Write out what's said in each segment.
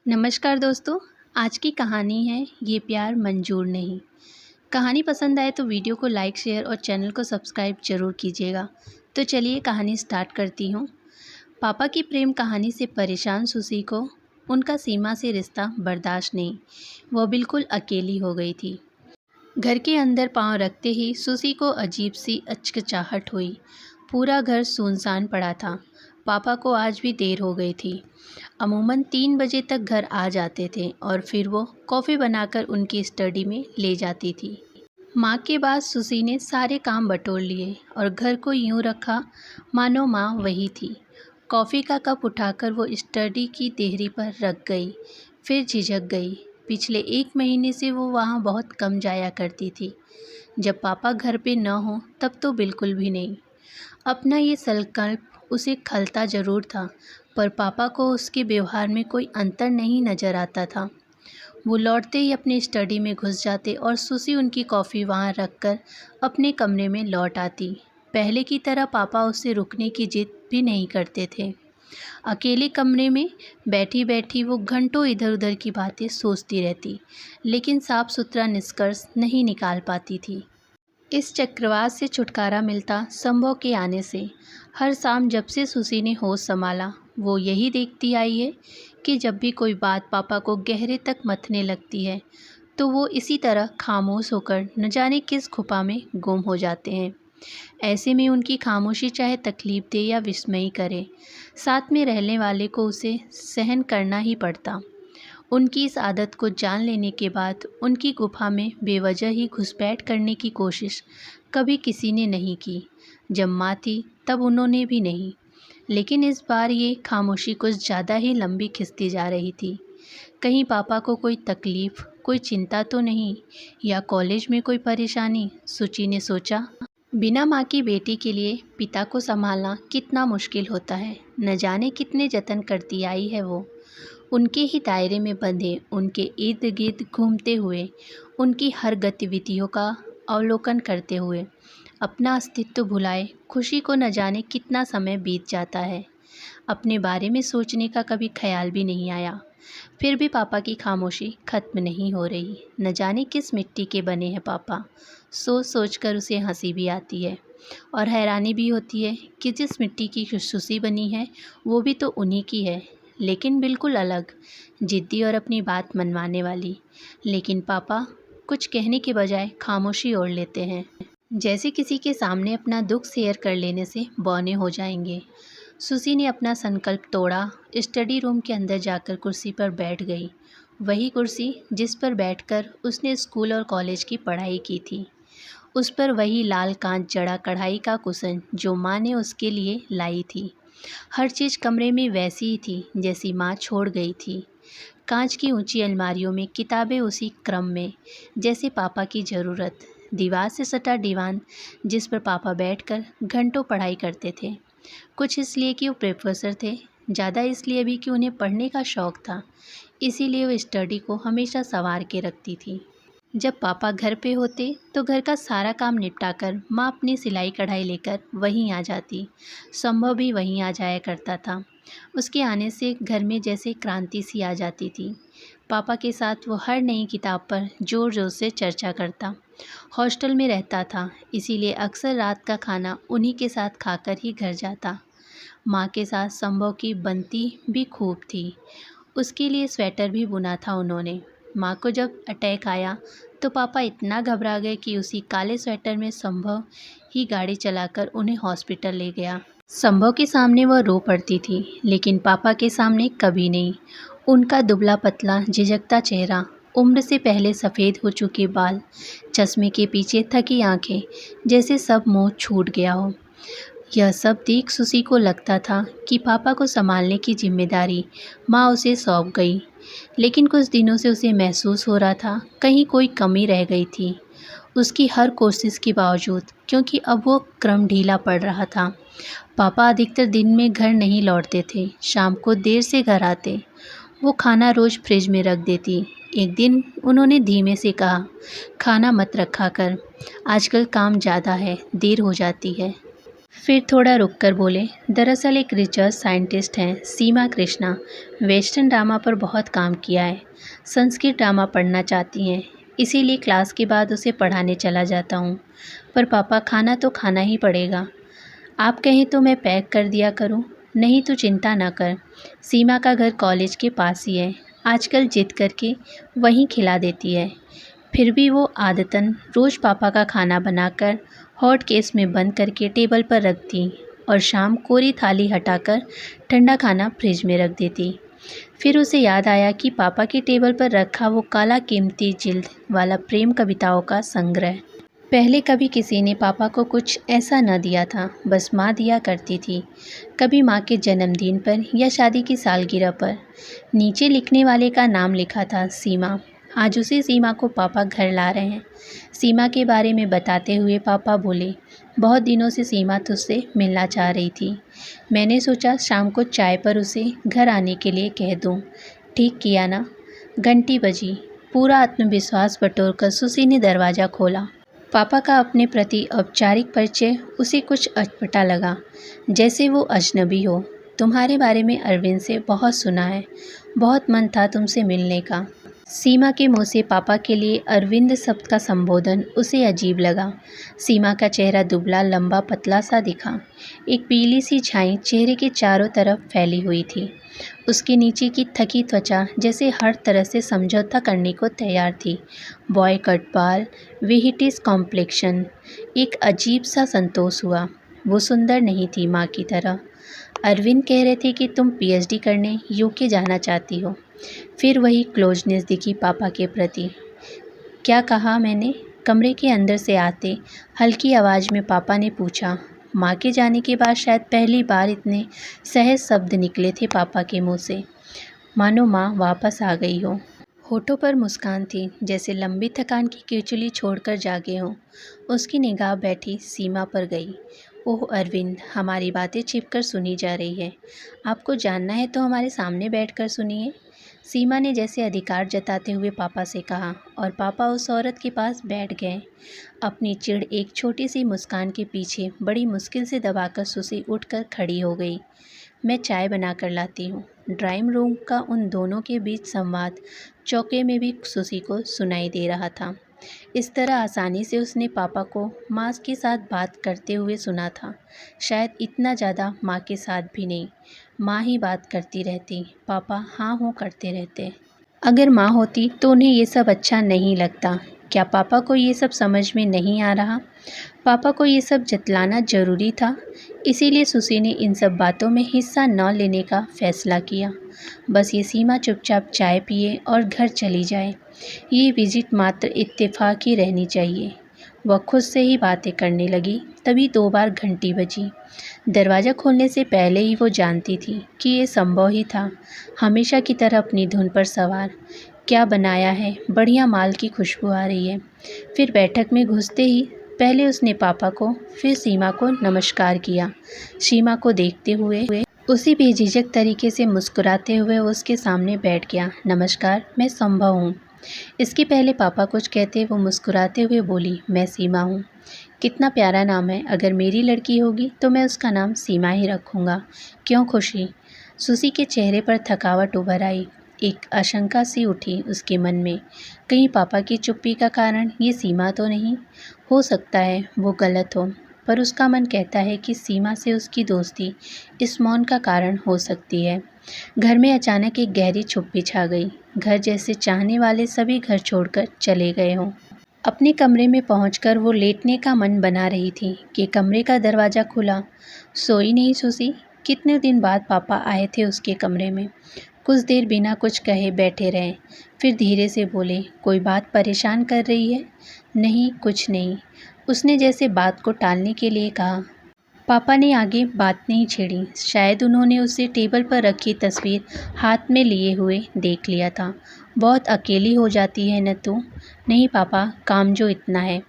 नमस्कार दोस्तों। आज की कहानी है ये प्यार मंजूर नहीं। कहानी पसंद आए तो वीडियो को लाइक शेयर और चैनल को सब्सक्राइब जरूर कीजिएगा। तो चलिए कहानी स्टार्ट करती हूँ। पापा की प्रेम कहानी से परेशान सुसी को उनका सीमा से रिश्ता बर्दाश्त नहीं। वह बिल्कुल अकेली हो गई थी। घर के अंदर पांव रखते ही सुसी को अजीब सी अचकचाहट हुई। पूरा घर सुनसान पड़ा था। पापा को आज भी देर हो गई थी। अमूमन 3 बजे तक घर आ जाते थे और फिर वो कॉफ़ी बनाकर उनकी स्टडी में ले जाती थी। माँ के बाद सुसी ने सारे काम बटोर लिए और घर को यूं रखा मानो माँ वही थी। कॉफ़ी का कप उठाकर वो स्टडी की देहरी पर रख गई, फिर झिझक गई। पिछले 1 महीने से वो वहाँ बहुत कम जाया करती थी। जब पापा घर पे न हो तब तो बिल्कुल भी नहीं। अपना ये संकल्प उसे खलता ज़रूर था, पर पापा को उसके व्यवहार में कोई अंतर नहीं नज़र आता था। वो लौटते ही अपनी स्टडी में घुस जाते और सुसी उनकी कॉफ़ी वहाँ रखकर अपने कमरे में लौट आती। पहले की तरह पापा उससे रुकने की जिद भी नहीं करते थे। अकेले कमरे में बैठी बैठी वो घंटों इधर उधर की बातें सोचती रहती, लेकिन साफ सुथरा निष्कर्ष नहीं निकाल पाती थी। इस चक्रवात से छुटकारा मिलता संभव के आने से। हर शाम जब से सुसी ने होश संभाला, वो यही देखती आई है कि जब भी कोई बात पापा को गहरे तक मथने लगती है तो वो इसी तरह खामोश होकर न जाने किस खुफा में गुम हो जाते हैं। ऐसे में उनकी खामोशी चाहे तकलीफ दे या विस्मय करे, साथ में रहने वाले को उसे सहन करना ही पड़ता। उनकी इस आदत को जान लेने के बाद उनकी गुफा में बेवजह ही घुसपैठ करने की कोशिश कभी किसी ने नहीं की। जब माँ थी तब उन्होंने भी नहीं, लेकिन इस बार ये खामोशी कुछ ज़्यादा ही लंबी खिंचती जा रही थी। कहीं पापा को कोई तकलीफ़, कोई चिंता तो नहीं, या कॉलेज में कोई परेशानी। सुची ने सोचा, बिना माँ की बेटी के लिए पिता को संभालना कितना मुश्किल होता है। न जाने कितने जतन करती आई है वो, उनके ही दायरे में बंधे, उनके इर्द गिर्द घूमते हुए, उनकी हर गतिविधियों का अवलोकन करते हुए। अपना अस्तित्व भुलाए खुशी को न जाने कितना समय बीत जाता है। अपने बारे में सोचने का कभी ख्याल भी नहीं आया। फिर भी पापा की खामोशी खत्म नहीं हो रही। न जाने किस मिट्टी के बने हैं पापा। सोच सोच कर उसे हंसी भी आती है और हैरानी भी होती है कि जिस मिट्टी की सुसी बनी है वो भी तो उन्हीं की है, लेकिन बिल्कुल अलग, जिद्दी और अपनी बात मनवाने वाली। लेकिन पापा कुछ कहने के बजाय खामोशी ओढ़ लेते हैं, जैसे किसी के सामने अपना दुख शेयर कर लेने से बौने हो जाएंगे। सुसी ने अपना संकल्प तोड़ा। स्टडी रूम के अंदर जाकर कुर्सी पर बैठ गई, वही कुर्सी जिस पर बैठकर उसने स्कूल और कॉलेज की पढ़ाई की थी। उस पर वही लाल कांच जड़ा कढ़ाई का कुशन जो माँ ने उसके लिए लाई थी। हर चीज़ कमरे में वैसी ही थी जैसी माँ छोड़ गई थी। कांच की ऊंची अलमारियों में किताबें उसी क्रम में जैसे पापा की ज़रूरत। दीवार से सटा दीवान जिस पर पापा बैठकर घंटों पढ़ाई करते थे, कुछ इसलिए कि वो प्रोफेसर थे, ज़्यादा इसलिए भी कि उन्हें पढ़ने का शौक़ था। इसीलिए वो स्टडी को हमेशा संवार के रखती थी। जब पापा घर पे होते तो घर का सारा काम निपटाकर माँ अपनी सिलाई कढ़ाई लेकर वहीं आ जाती। संभव भी वहीं आ जाया करता था। उसके आने से घर में जैसे क्रांति सी आ जाती थी। पापा के साथ वो हर नई किताब पर ज़ोर ज़ोर से चर्चा करता। हॉस्टल में रहता था, इसीलिए अक्सर रात का खाना उन्हीं के साथ खाकर ही घर जाता। माँ के साथ संभव की बनती भी खूब थी। उसके लिए स्वेटर भी बुना था उन्होंने। माँ को जब अटैक आया तो पापा इतना घबरा गए कि उसी काले स्वेटर में संभव ही गाड़ी चलाकर उन्हें हॉस्पिटल ले गया। संभव के सामने वह रो पड़ती थी, लेकिन पापा के सामने कभी नहीं। उनका दुबला पतला झिझकता चेहरा, उम्र से पहले सफ़ेद हो चुके बाल, चश्मे के पीछे थकी आंखें, जैसे सब मोह छूट गया हो। यह सब देख सुसी को लगता था कि पापा को संभालने की जिम्मेदारी माँ उसे सौंप गई। लेकिन कुछ दिनों से उसे महसूस हो रहा था कहीं कोई कमी रह गई थी उसकी हर कोशिश के बावजूद, क्योंकि अब वो क्रम ढीला पड़ रहा था। पापा अधिकतर दिन में घर नहीं लौटते थे, शाम को देर से घर आते। वो खाना रोज़ फ्रिज में रख देती। एक दिन उन्होंने धीमे से कहा, खाना मत रखा कर, आजकल काम ज़्यादा है, देर हो जाती है। फिर थोड़ा रुककर बोले, दरअसल एक रिसर्च साइंटिस्ट हैं सीमा कृष्णा, वेस्टर्न ड्रामा पर बहुत काम किया है। संस्कृत ड्रामा पढ़ना चाहती हैं, इसीलिए क्लास के बाद उसे पढ़ाने चला जाता हूँ। पर पापा खाना तो खाना ही पड़ेगा। आप कहें तो मैं पैक कर दिया करूँ। नहीं तो चिंता ना कर, सीमा का घर कॉलेज के पास ही है। आजकल जिद करके वहीं खिला देती है। फिर भी वो आदतन रोज़ पापा का खाना बनाकर हॉट केस में बंद करके टेबल पर रख दी और शाम कोरी थाली हटाकर ठंडा खाना फ्रिज में रख देती। फिर उसे याद आया कि पापा की टेबल पर रखा वो काला कीमती जिल्द वाला प्रेम कविताओं का संग्रह। पहले कभी किसी ने पापा को कुछ ऐसा न दिया था, बस माँ दिया करती थी। कभी माँ के जन्मदिन पर या शादी की सालगिरह पर। नीचे लिखने वाले का नाम लिखा था सीमा। आज उसी सीमा को पापा घर ला रहे हैं। सीमा के बारे में बताते हुए पापा बोले, बहुत दिनों से सीमा तुझसे मिलना चाह रही थी। मैंने सोचा शाम को चाय पर उसे घर आने के लिए कह दूँ। ठीक किया ना। घंटी बजी। पूरा आत्मविश्वास बटोरकर सुसी ने दरवाज़ा खोला। पापा का अपने प्रति औपचारिक परिचय उसे कुछ अटपटा लगा, जैसे वो अजनबी हो। तुम्हारे बारे में अरविंद से बहुत सुना है, बहुत मन था तुमसे मिलने का। सीमा के मुंह से पापा के लिए अरविंद शब्द का संबोधन उसे अजीब लगा। सीमा का चेहरा दुबला लंबा पतला सा दिखा। एक पीली सी छाई चेहरे के चारों तरफ फैली हुई थी। उसके नीचे की थकी त्वचा जैसे हर तरह से समझौता करने को तैयार थी। बॉय कट बाल, वेहिटिस कॉम्प्लेक्शन। एक अजीब सा संतोष हुआ। वो सुंदर नहीं थी माँ की तरह। अरविंद कह रहे थे कि तुम पीएचडी करने यूके जाना चाहती हो। फिर वही क्लोजनेस दिखी पापा के प्रति। क्या कहा मैंने? कमरे के अंदर से आते हल्की आवाज़ में पापा ने पूछा। माँ के जाने के बाद शायद पहली बार इतने सहज शब्द निकले थे पापा के मुंह से, मानो माँ वापस आ गई हो। होठों पर मुस्कान थी, जैसे लंबी थकान की केचुली छोड़कर जागे हों। उसकी निगाह बैठी सीमा पर गई। ओह अरविंद, हमारी बातें छिपकर सुनी जा रही है। आपको जानना है तो हमारे सामने बैठकर सुनिए। सीमा ने जैसे अधिकार जताते हुए पापा से कहा, और पापा उस औरत के पास बैठ गए। अपनी चिढ़ एक छोटी सी मुस्कान के पीछे बड़ी मुश्किल से दबाकर सुसी उठकर खड़ी हो गई। मैं चाय बनाकर लाती हूँ। ड्राइंग रूम का उन दोनों के बीच संवाद चौके में भी सुसी को सुनाई दे रहा था। इस तरह आसानी से उसने पापा को माँ के साथ बात करते हुए सुना था। शायद इतना ज़्यादा माँ के साथ भी नहीं। माँ ही बात करती रहती, पापा हाँ हूँ करते रहते। अगर माँ होती तो उन्हें ये सब अच्छा नहीं लगता। क्या पापा को ये सब समझ में नहीं आ रहा? पापा को ये सब जतलाना ज़रूरी था। इसीलिए सुसी ने इन सब बातों में हिस्सा न लेने का फ़ैसला किया। बस ये सीमा चुपचाप चाय पिए और घर चली जाए। ये विजिट मात्र इत्तेफाक ही रहनी चाहिए। वह खुद से ही बातें करने लगी, तभी 2 बार घंटी बजी। दरवाज़ा खोलने से पहले ही वो जानती थी कि ये संभव ही था। हमेशा की तरह अपनी धुन पर सवार। क्या बनाया है? बढ़िया माल की खुशबू आ रही है। फिर बैठक में घुसते ही पहले उसने पापा को, फिर सीमा को नमस्कार किया। सीमा को देखते हुए उसी बेझिझक तरीके से मुस्कुराते हुए वो उसके सामने बैठ गया। नमस्कार, मैं संभव हूँ। इसके पहले पापा कुछ कहते वो मुस्कुराते हुए बोली, मैं सीमा हूँ। कितना प्यारा नाम है। अगर मेरी लड़की होगी तो मैं उसका नाम सीमा ही रखूँगा। क्यों खुशी? सुसी के चेहरे पर थकावट उभर आई। एक आशंका सी उठी उसके मन में। कहीं पापा की चुप्पी का कारण ये सीमा तो नहीं? हो सकता है वो गलत हो, पर उसका मन कहता है कि सीमा से उसकी दोस्ती इस मौन का कारण हो सकती है। घर में अचानक एक गहरी चुप्पी छा गई। घर जैसे चाहने वाले सभी घर छोड़कर चले गए हों। अपने कमरे में पहुंचकर वो लेटने का मन बना रही थी कि कमरे का दरवाज़ा खुला। सोई नहीं सुसी? कितने दिन बाद पापा आए थे उसके कमरे में। कुछ देर बिना कुछ कहे बैठे रहे, फिर धीरे से बोले, कोई बात परेशान कर रही है? नहीं, कुछ नहीं। उसने जैसे बात को टालने के लिए कहा। पापा ने आगे बात नहीं छेड़ी। शायद उन्होंने उसे टेबल पर रखी तस्वीर हाथ में लिए हुए देख लिया था। बहुत अकेली हो जाती है न तू? नहीं पापा, काम जो इतना है।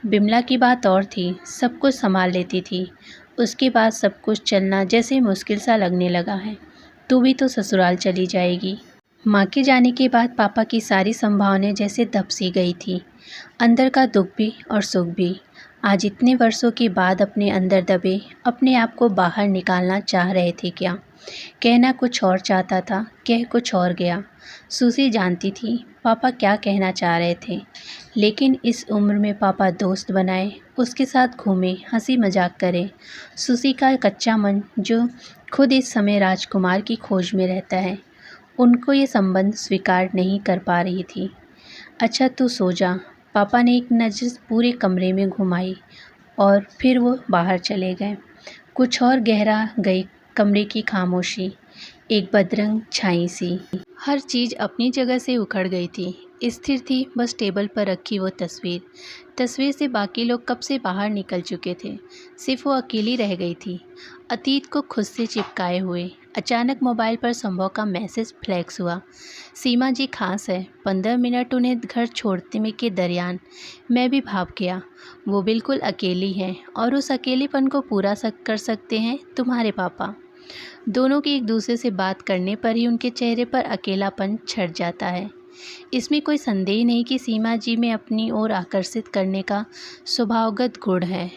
बिमला की बात और थी, सब कुछ संभाल लेती थी। उसके बाद सब कुछ चलना जैसे मुश्किल सा लगने लगा है। तू भी तो ससुराल चली जाएगी। माँ के जाने के बाद पापा की सारी संभावनाएं जैसे दब सी गई थी। अंदर का दुख भी और सुख भी। आज इतने वर्षों के बाद अपने अंदर दबे अपने आप को बाहर निकालना चाह रहे थे क्या? कहना कुछ और चाहता था, कह कुछ और गया। सुसी जानती थी पापा क्या कहना चाह रहे थे, लेकिन इस उम्र में पापा दोस्त बनाए, उसके साथ घूमे, हंसी मजाक करे। सुसी का कच्चा मन जो खुद इस समय राजकुमार की खोज में रहता है, उनको ये संबंध स्वीकार नहीं कर पा रही थी। अच्छा तू सो जा। पापा ने एक नज़र पूरे कमरे में घुमाई और फिर वो बाहर चले गए। कुछ और गहरा गई कमरे की खामोशी, एक बदरंग छाई सी। हर चीज़ अपनी जगह से उखड़ गई थी, स्थिर थी बस टेबल पर रखी वो तस्वीर से बाकी लोग कब से बाहर निकल चुके थे, सिर्फ वो अकेली रह गई थी, अतीत को खुद से चिपकाए हुए। अचानक मोबाइल पर संभव का मैसेज फ्लैक्स हुआ। सीमा जी खास है, 15 मिनट उन्हें घर छोड़ते में के दरमियान मैं भी भाप गया। वो बिल्कुल अकेली हैं और उस अकेलेपन को पूरा कर सकते हैं तुम्हारे पापा। दोनों की एक दूसरे से बात करने पर ही उनके चेहरे पर अकेलापन छट जाता है। इसमें कोई संदेह नहीं कि सीमा जी में अपनी ओर आकर्षित करने का स्वभावगत गुण है।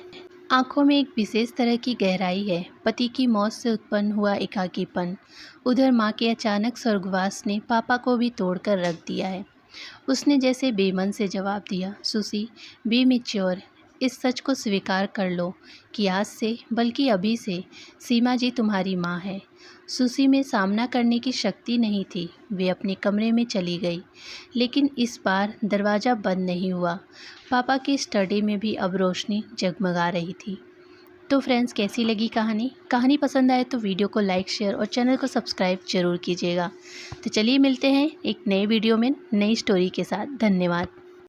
आंखों में एक विशेष तरह की गहराई है, पति की मौत से उत्पन्न हुआ एकाकीपन। उधर माँ के अचानक स्वर्गवास ने पापा को भी तोड़कर रख दिया है। उसने जैसे बेमन से जवाब दिया, सुसी बी मैच्योर, इस सच को स्वीकार कर लो कि आज से बल्कि अभी से सीमा जी तुम्हारी माँ है। सुसी में सामना करने की शक्ति नहीं थी, वे अपने कमरे में चली गई, लेकिन इस बार दरवाज़ा बंद नहीं हुआ। पापा की स्टडी में भी अब रोशनी जगमगा रही थी। तो फ्रेंड्स, कैसी लगी कहानी पसंद आए तो वीडियो को लाइक शेयर और चैनल को सब्सक्राइब जरूर कीजिएगा। तो चलिए मिलते हैं एक नए वीडियो में नई स्टोरी के साथ। धन्यवाद।